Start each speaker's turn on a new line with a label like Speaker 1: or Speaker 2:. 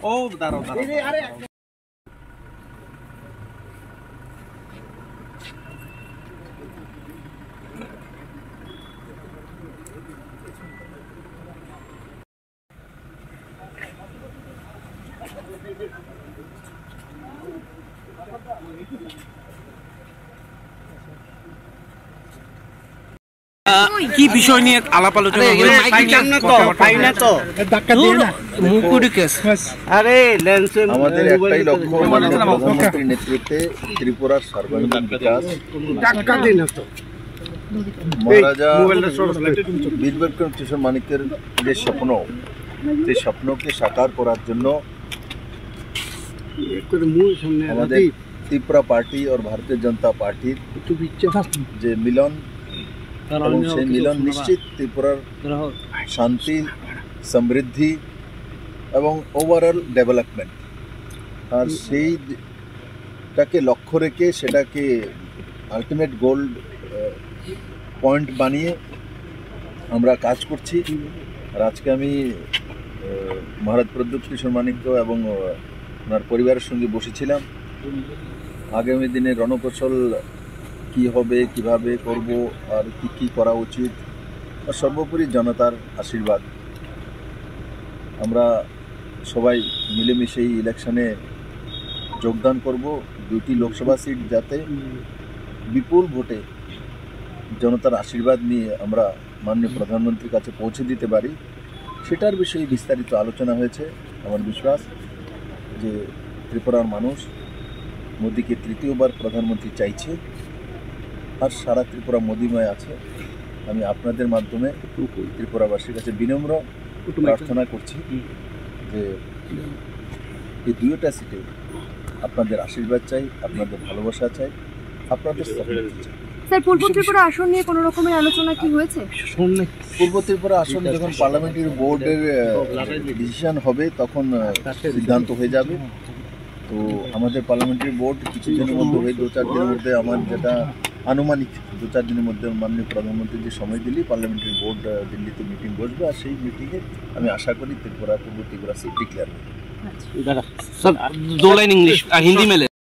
Speaker 1: Oh, bentar. কি বিষয় নিয়ে আলাপ আলোচনা
Speaker 2: আমাদের একটাই লক্ষ্য, মাননীয় প্রধানমন্ত্রীর নেতৃত্বে ত্রিপুরার সর্বাঙ্গীন বিকাশ। মহারাজা বীর বিক্রম কিশোর মানিক্যের যে স্বপ্ন, সেই স্বপ্নকে সাকার করার জন্য আমাদের ত্রিপুরা পার্টি और भारतीय जनता पार्टीর যে মিলন, এবং সেই মিলন নিশ্চিত ত্রিপুরার শান্তি, সমৃদ্ধি এবং ওভারঅল ডেভেলপমেন্ট, আর সেইটাকে লক্ষ্য রেখে সেটাকে আলটিমেট গোল্ড পয়েন্ট বানিয়ে আমরা কাজ করছি। আর আজকে আমি মহারাজ প্রদ্যুৎ কিশোর মানিক্য এবং ওনার পরিবারের সঙ্গে বসেছিলাম। আগামী দিনে রণকৌশল কি হবে, কিভাবে করব, আর কি করা উচিত, আর সর্বোপরি জনতার আশীর্বাদ। আমরা সবাই মিলেমিশে এই ইলেকশনে যোগদান করব। 2টি লোকসভা সিট যাতে বিপুল ভোটে জনতার আশীর্বাদ নিয়ে আমরা মাননীয় প্রধানমন্ত্রীর কাছে পৌঁছে দিতে পারি, সেটার বিষয়ে বিস্তারিত আলোচনা হয়েছে। আমার বিশ্বাস যে ত্রিপুরার মানুষ মোদিকে তৃতীয়বার প্রধানমন্ত্রী চাইছে, আর সারা ত্রিপুরা মোদিময় আছে। আমি আপনাদের মাধ্যমে ত্রিপুরাবাসীর কাছে বিনম্র প্রার্থনা করছি যে এই 2টা সিটে আপনাদের আশীর্বাদ চাই, আপনাদের ভালোবাসা চাই, আপনাদের সহমতি চাই।
Speaker 3: স্যার, পূর্ব ত্রিপুরা আসন নিয়ে কোনো রকমের আলোচনা কি হয়েছে?
Speaker 2: পূর্ব ত্রিপুরা আসন যখন পার্লামেন্টারি বোর্ডের ডিসিশন হবে তখন সিদ্ধান্ত হয়ে যাবে। তো আমাদের পার্লামেন্টারি বোর্ড কিছুদিনের মধ্যে হয়ে 2-4 দিনের মধ্যে, আমার যেটা আনুমানিক 2-4 দিনের মধ্যে মাননীয় প্রধানমন্ত্রী যে সময় দিলি পার্লামেন্টারি বোর্ড দিল্লিতে মিটিং বসবে, আর সেই মিটিংয়ে আমি আশা করি পূর্ব ত্রিপুরা সিট ডিক্লেয়ার হবে।
Speaker 1: सर 2 लाइन इंग्लिश हिंदी में ले।